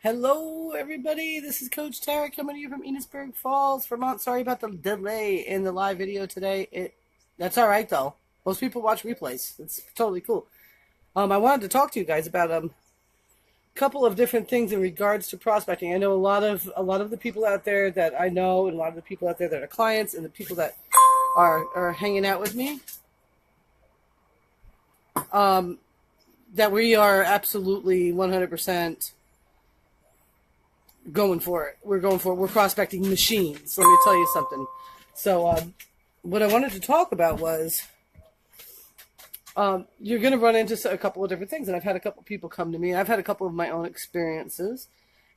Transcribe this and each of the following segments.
Hello, everybody. This is Coach Tara coming to you from Enosburg Falls, Vermont. Sorry about the delay in the live video today. That's all right though. Most people watch replays. It's totally cool. I wanted to talk to you guys about a couple of different things in regards to prospecting. I know a lot of the people out there that I know, and a lot of the people out there that are clients, and the people that are hanging out with me. That we are absolutely 100%. Going for it. We're prospecting machines. Let me tell you something. So, what I wanted to talk about was, you're going to run into a couple of different things. And I've had a couple of people come to me. I've had a couple of my own experiences.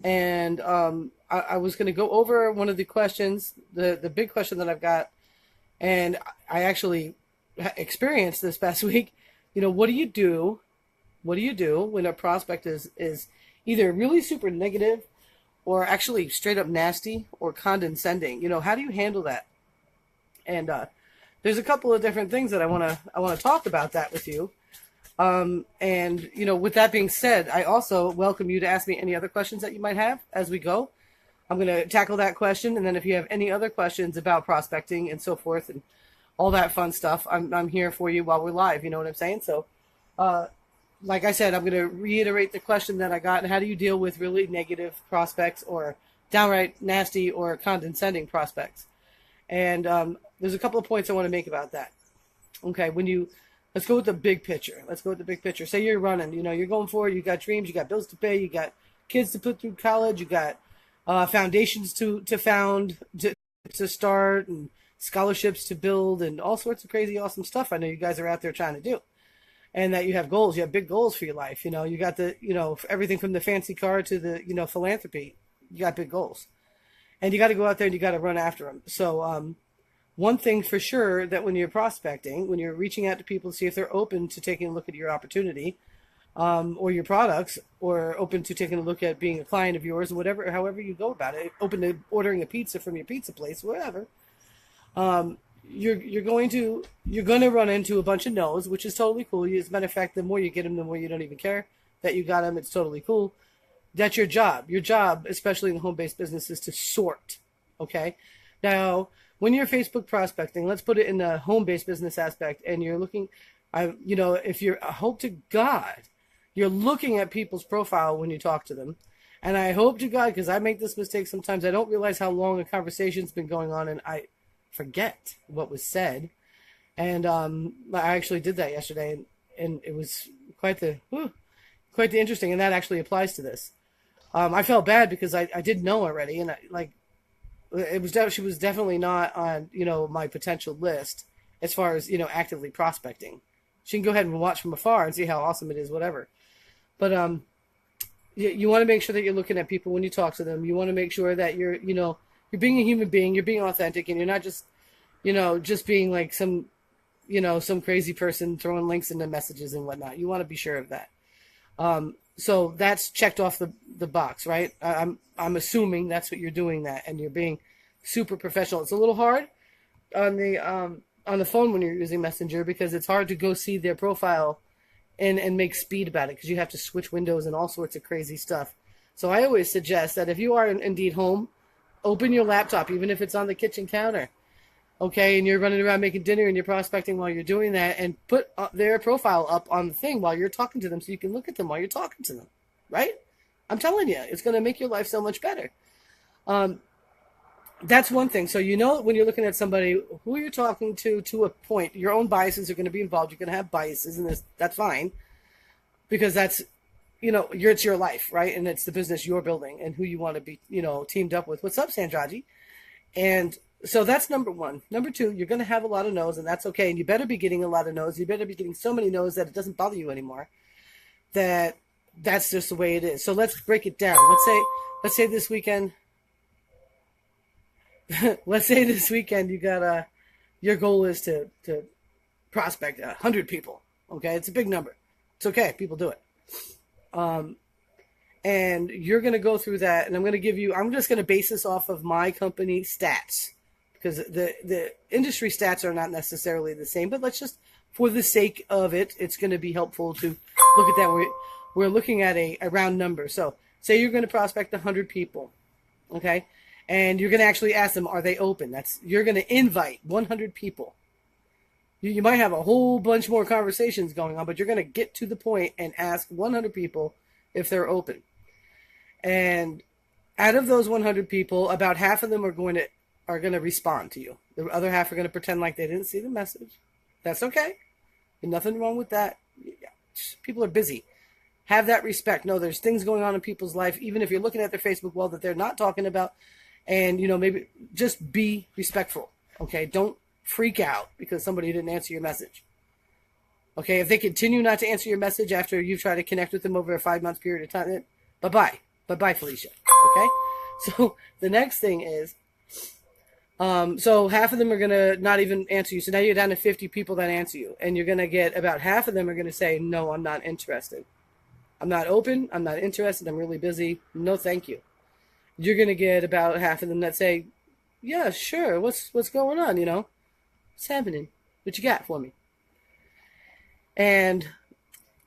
And I was going to go over one of the questions, the big question that I've got. And I actually experienced this past week. What do you do? What do you do when a prospect is either really super negative or actually straight up nasty or condensending? How do you handle that? And there's a couple of different things that I want to talk about that with you. And with that being said, I also welcome you to ask me any other questions that you might have as we go. I'm going to tackle that question, and then if you have any other questions about prospecting and so forth and all that fun stuff, I'm here for you while we're live. You know what I'm saying? So, like I said, I'm going to reiterate the question that I got. How do you deal with really negative prospects or downright nasty or condescending prospects? And there's a couple of points I want to make about that. Okay, let's go with the big picture. Say you're running, you're going for it. You got dreams, you got bills to pay, you got kids to put through college, you got foundations to start, and scholarships to build, and all sorts of crazy, awesome stuff I know you guys are out there trying to do. And that you have goals. You have big goals for your life. You got everything from the fancy car to the, philanthropy. You got big goals. And you got to go out there and you got to run after them. So, one thing for sure, that when you're prospecting, when you're reaching out to people to see if they're open to taking a look at your opportunity, or your products, or open to taking a look at being a client of yours, whatever, however you go about it, open to ordering a pizza from your pizza place, whatever. You're going to run into a bunch of no's, which is totally cool. As a matter of fact, the more you get them, the more you don't even care that you got them. It's totally cool. That's your job. Your job, especially in the home-based business, is to sort. Okay. Now, when you're Facebook prospecting, let's put it in the home-based business aspect, and you're looking, if you're, I hope to God, you're looking at people's profile when you talk to them. And I hope to God, because I make this mistake sometimes, I don't realize how long a conversation's been going on, and I forget what was said. And I actually did that yesterday, and it was quite the interesting, and that actually applies to this. I felt bad because I did know already, and she was definitely not on my potential list as far as actively prospecting. She can go ahead and watch from afar and see how awesome it is, whatever. But you want to make sure that you're looking at people when you talk to them. You want to make sure that you're being a human being, you're being authentic, and you're not just, just being like some crazy person throwing links into messages and whatnot. You want to be sure of that. So that's checked off the box, right? I'm assuming that's what you're doing, that, and you're being super professional. It's a little hard on the phone when you're using Messenger, because it's hard to go see their profile and make speed about it, because you have to switch windows and all sorts of crazy stuff. So I always suggest that if you are indeed home, open your laptop, even if it's on the kitchen counter, okay, and you're running around making dinner and you're prospecting while you're doing that, and put their profile up on the thing while you're talking to them so you can look at them while you're talking to them, right? I'm telling you, it's going to make your life so much better. That's one thing. So when you're looking at somebody, who you're talking to a point, your own biases are going to be involved. You're going to have biases, and that's fine, because that's it's your life, right? And it's the business you're building and who you want to be, teamed up with. What's up, Sandraji? And so that's number one. Number two, you're going to have a lot of no's, and that's okay. And you better be getting a lot of no's. You better be getting so many no's that it doesn't bother you anymore. That's just the way it is. So let's break it down. Let's say this weekend, you got your goal is to prospect 100 people. Okay, it's a big number. It's okay. People do it. And you're going to go through that, and I'm just going to base this off of my company stats, because the industry stats are not necessarily the same, but let's just, for the sake of it, it's going to be helpful to look at that. We're looking at a round number. So Say you're going to prospect 100 people, okay? And you're going to actually ask them, are they open? You're going to invite 100 people. You might have a whole bunch more conversations going on, but you're going to get to the point and ask 100 people if they're open. And out of those 100 people, about half of them are going to respond to you. The other half are going to pretend like they didn't see the message. That's okay. There's nothing wrong with that. People are busy. Have that respect. No, there's things going on in people's life, even if you're looking at their Facebook wall that they're not talking about. And, maybe just be respectful. Okay? Don't freak out because somebody didn't answer your message. Okay? If they continue not to answer your message after you try to connect with them over a 5-month period of time, bye-bye. Bye-bye, Felicia. Okay? So the next thing is, so half of them are going to not even answer you. So now you're down to 50 people that answer you. And you're going to get about half of them are going to say, no, I'm not interested. I'm not open. I'm not interested. I'm really busy. No, thank you. You're going to get about half of them that say, yeah, sure. What's going on, What's happening? What you got for me? And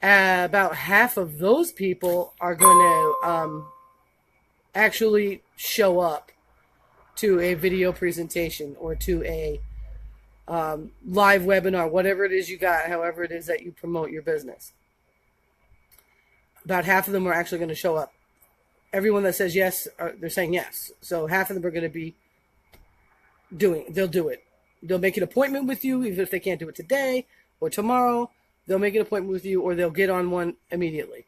about half of those people are going to actually show up to a video presentation or to a live webinar, whatever it is you got, however it is that you promote your business. About half of them are actually going to show up. Everyone that says yes, they're saying yes. So half of them are going to be they'll do it. They'll make an appointment with you, even if they can't do it today or tomorrow. They'll make an appointment with you or they'll get on one immediately.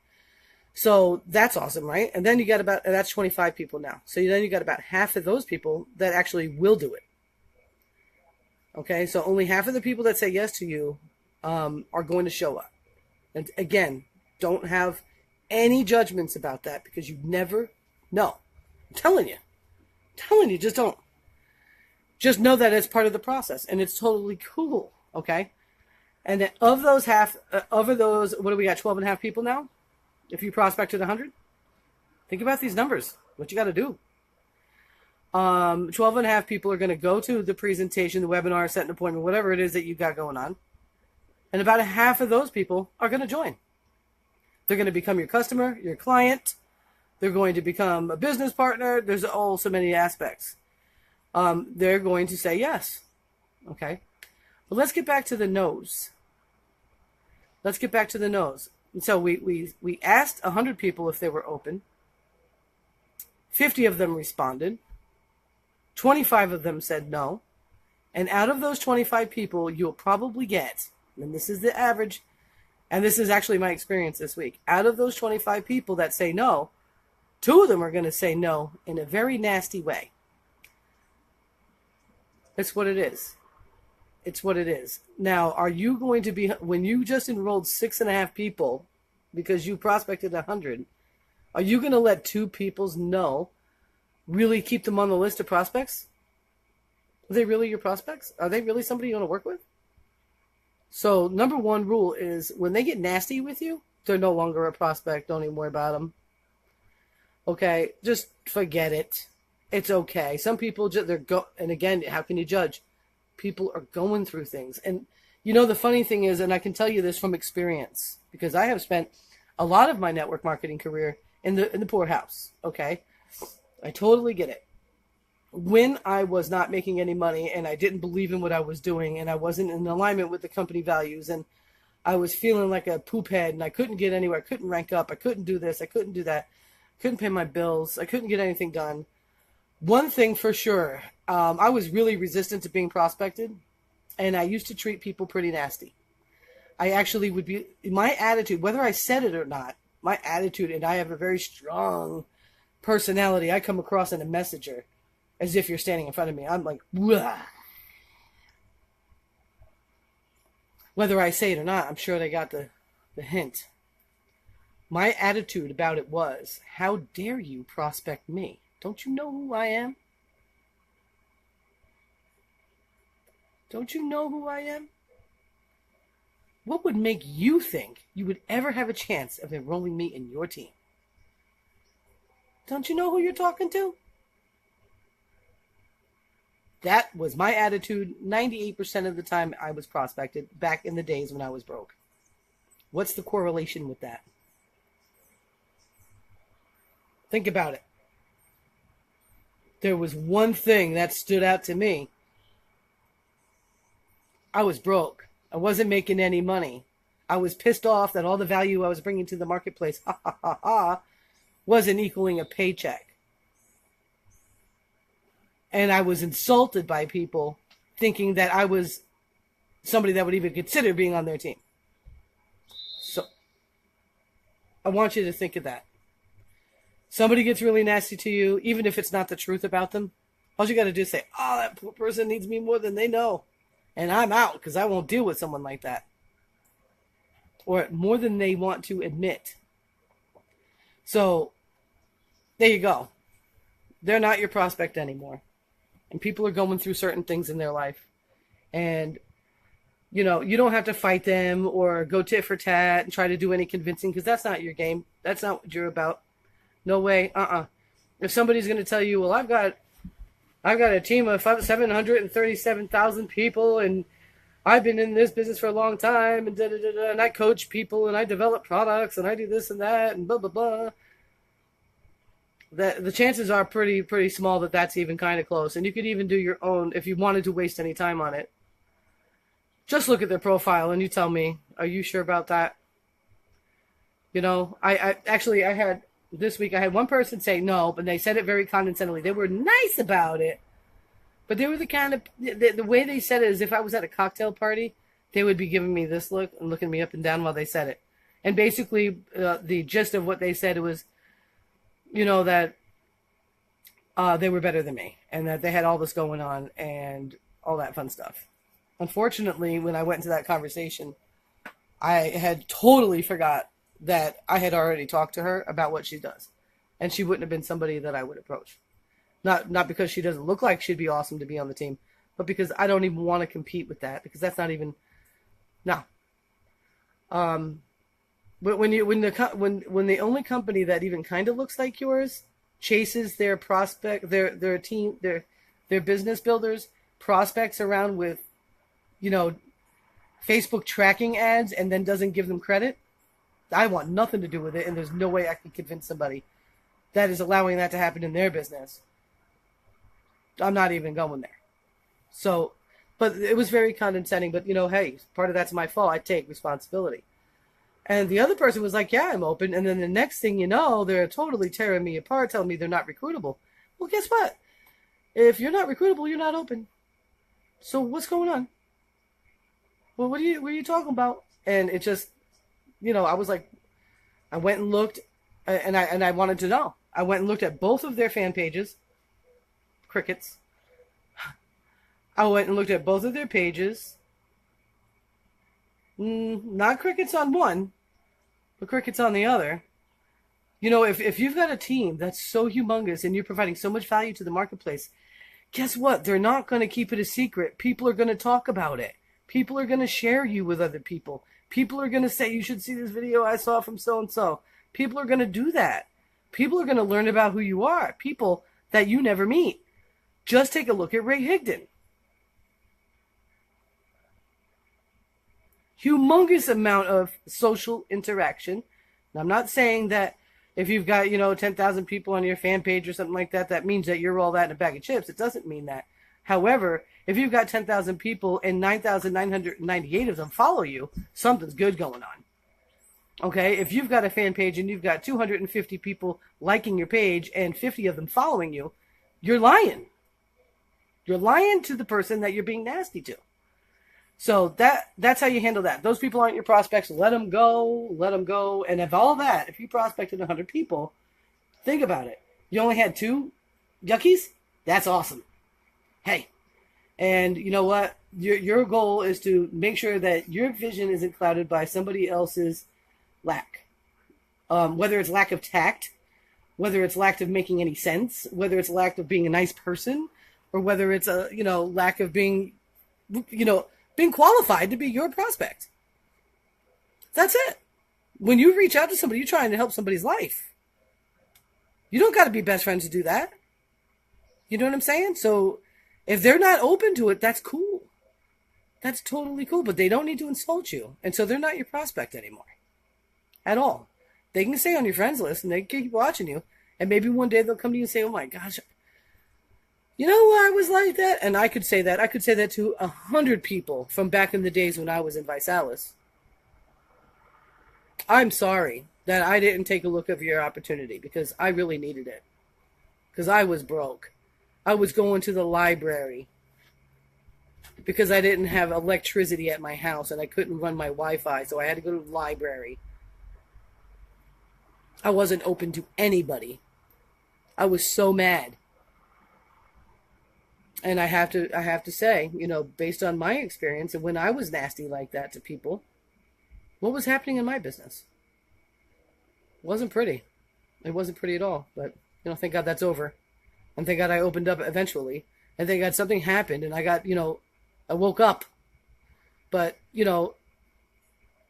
So that's awesome, right? And then you got that's 25 people now. So then you got about half of those people that actually will do it. Okay, so only half of the people that say yes to you are going to show up. And again, don't have any judgments about that because you never know. I'm telling you, just don't. Just know that it's part of the process and it's totally cool, okay? And then of those, what do we got, 12 and a half people now? If you prospected 100? Think about these numbers, what you got to do. 12 and a half people are going to go to the presentation, the webinar, set an appointment, whatever it is that you got going on. And about a half of those people are going to join. They're going to become your customer, your client. They're going to become a business partner. There's so many aspects. They're going to say yes. Okay. But let's get back to the no's. So we asked 100 people if they were open. 50 of them responded. 25 of them said no. And out of those 25 people, you'll probably get, and this is the average, and this is actually my experience this week, out of those 25 people that say no, 2 of them are going to say no in a very nasty way. It's what it is. It's what it is. Now, are you going to be, when you just enrolled 6.5 people because you prospected 100, are you going to let 2 people's no really keep them on the list of prospects? Are they really your prospects? Are they really somebody you want to work with? So, number 1 rule is when they get nasty with you, they're no longer a prospect. Don't even worry about them. Okay, just forget it. It's okay. Some people just, and again, how can you judge? People are going through things. And the funny thing is, and I can tell you this from experience, because I have spent a lot of my network marketing career in the poorhouse. Okay. I totally get it. When I was not making any money and I didn't believe in what I was doing and I wasn't in alignment with the company values and I was feeling like a poop head and I couldn't get anywhere. I couldn't rank up. I couldn't do this. I couldn't do that. Couldn't pay my bills. I couldn't get anything done. One thing for sure, I was really resistant to being prospected, and I used to treat people pretty nasty. I actually would be, my attitude, whether I said it or not, my attitude, and I have a very strong personality. I come across in a messenger as if you're standing in front of me. I'm like, wah. Whether I say it or not, I'm sure they got the hint. My attitude about it was, how dare you prospect me? Don't you know who I am? Don't you know who I am? What would make you think you would ever have a chance of enrolling me in your team? Don't you know who you're talking to? That was my attitude 98% of the time I was prospected back in the days when I was broke. What's the correlation with that? Think about it. There was one thing that stood out to me. I was broke. I wasn't making any money. I was pissed off that all the value I was bringing to the marketplace, wasn't equaling a paycheck. And I was insulted by people thinking that I was somebody that would even consider being on their team. So I want you to think of that. Somebody gets really nasty to you, even if it's not the truth about them. All you got to do is say, oh, that poor person needs me more than they know. And I'm out because I won't deal with someone like that. Or more than they want to admit. So there you go. They're not your prospect anymore. And people are going through certain things in their life. And, you know, you don't have to fight them or go tit for tat and try to do any convincing because that's not your game. That's not what you're about. No way. If somebody's going to tell you, well, I've got a team of 737,000 people and I've been in this business for a long time and and I coach people and I develop products and I do this and that and blah, blah, blah. The chances are pretty small that that's even kind of close. And you could even do your own if you wanted to waste any time on it. Just look at their profile and you tell me, are you sure about that? You know, I had this week, I had one person say no, but they said it very condescendingly. They were nice about it, but they were the kind of, the way they said it is if I was at a cocktail party, they would be giving me this look and looking me up and down while they said it. And basically, the gist of what they said was, you know, that they were better than me and that they had all this going on and all that fun stuff. Unfortunately, when I went into that conversation, I had totally forgot that I had already talked to her about what she does. And she wouldn't have been somebody that I would approach. Not because she doesn't look like she'd be awesome to be on the team, but because I don't even want to compete with that because that's not even, no. But when the only company that even kind of looks like yours chases their prospect, their team, their business builders, prospects around with, you know, Facebook tracking ads and then doesn't give them credit, I want nothing to do with it, and there's no way I can convince somebody that is allowing that to happen in their business. I'm not even going there. So, but it was very condescending, but, you know, hey, part of that's my fault. I take responsibility. And the other person was like, yeah, I'm open. And then the next thing you know, they're totally tearing me apart, telling me they're not recruitable. Well, guess what? If you're not recruitable, you're not open. So what's going on? Well, what are you talking about? And it just, you know, I was like, I went and looked, and I wanted to know. I went and looked at both of their fan pages. Crickets. I went and looked at both of their pages. Not crickets on one, but crickets on the other. You know, if you've got a team that's so humongous and you're providing so much value to the marketplace, guess what? They're not going to keep it a secret. People are going to talk about it. People are going to share you with other people. People are going to say, you should see this video I saw from so-and-so. People are going to do that. People are going to learn about who you are. People that you never meet. Just take a look at Ray Higdon. Humongous amount of social interaction. And I'm not saying that if you've got, 10,000 people on your fan page or something like that, that means that you're all that in a bag of chips. It doesn't mean that. However, if you've got 10,000 people and 9,998 of them follow you, something's good going on. Okay? If you've got a fan page and you've got 250 people liking your page and 50 of them following you, you're lying. You're lying to the person that you're being nasty to. So that's how you handle that. Those people aren't your prospects. Let them go. Let them go. And of all that, if you prospected 100 people, think about it. You only had 2 yuckies? That's awesome. Hey. And you know what? Your goal is to make sure that your vision isn't clouded by somebody else's lack. Whether it's lack of tact, whether it's lack of making any sense, whether it's lack of being a nice person, or whether it's a, lack of being, being qualified to be your prospect. That's it. When you reach out to somebody, you're trying to help somebody's life. You don't got to be best friends to do that. You know what I'm saying? So if they're not open to it, that's cool. That's totally cool, but they don't need to insult you. And so they're not your prospect anymore. At all. They can stay on your friends list and they can keep watching you. And maybe one day they'll come to you and say, oh my gosh, you know why I was like that? And I could say that. I could say that to 100 people from back in the days when I was in Visalis. I'm sorry that I didn't take a look of your opportunity because I really needed it. Because I was broke. I was going to the library because I didn't have electricity at my house and I couldn't run my Wi-Fi, so I had to go to the library. I wasn't open to anybody. I was so mad. And I have to say, you know, based on my experience and when I was nasty like that to people, what was happening in my business? It wasn't pretty. It wasn't pretty at all. But, you know, thank God that's over. And thank God I opened up eventually. And thank God something happened and I got, you know, I woke up. But, you know,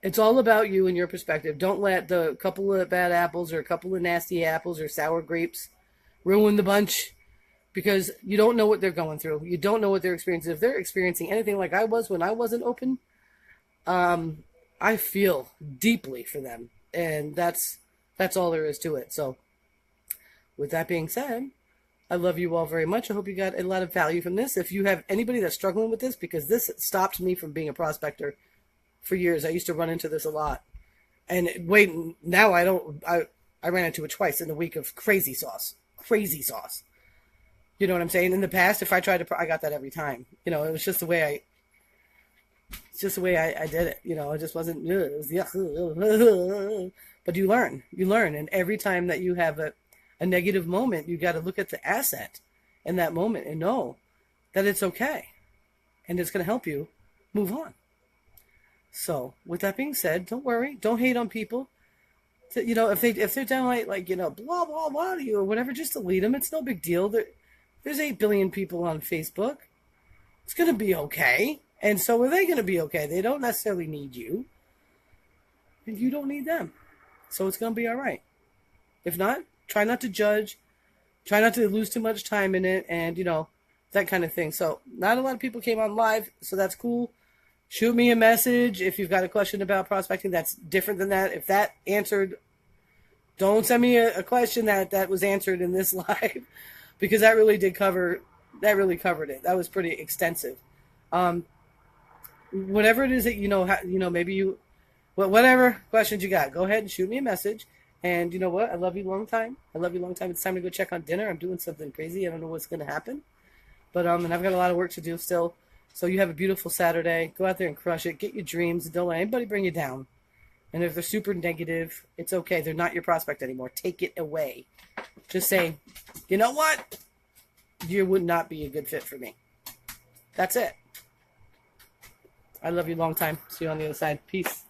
it's all about you and your perspective. Don't let the couple of bad apples or a couple of nasty apples or sour grapes ruin the bunch, because you don't know what they're going through. You don't know what they're experiencing. If they're experiencing anything like I was when I wasn't open, I feel deeply for them. And that's all there is to it. So with that being said, I love you all very much. I hope you got a lot of value from this. If you have anybody that's struggling with this, because this stopped me from being a prospector for years. I used to run into this a lot. And wait, now I don't. I ran into it twice in a week of crazy sauce. Crazy sauce. You know what I'm saying? In the past, if I tried to, I got that every time. You know, it was just the way I did it. You know, it just wasn't, it was, but you learn. And every time that you have a negative moment, you got to look at the asset in that moment and know that it's okay. And it's going to help you move on. So with that being said, don't worry. Don't hate on people. You know, if they're downright like, you know, blah, blah, blah to you or whatever, just delete them. It's no big deal. There's 8 billion people on Facebook. It's going to be okay. And so are they going to be okay? They don't necessarily need you. And you don't need them. So it's going to be all right. If not, try not to judge. Try not to lose too much time in it. And, you know, that kind of thing. So not a lot of people came on live. So that's cool. Shoot me a message if you've got a question about prospecting that's different than that. If that answered, don't send me a question that was answered in this live, because that really covered it. That was pretty extensive. Whatever it is that maybe whatever questions you got, go ahead and shoot me a message. And you know what? I love you long time. It's time to go check on dinner. I'm doing something crazy. I don't know what's going to happen, but and I've got a lot of work to do still. So you have a beautiful Saturday. Go out there and crush it. Get your dreams. Don't let anybody bring you down. And if they're super negative, it's okay. They're not your prospect anymore. Take it away. Just say, you know what? You would not be a good fit for me. That's it. I love you long time. See you on the other side. Peace.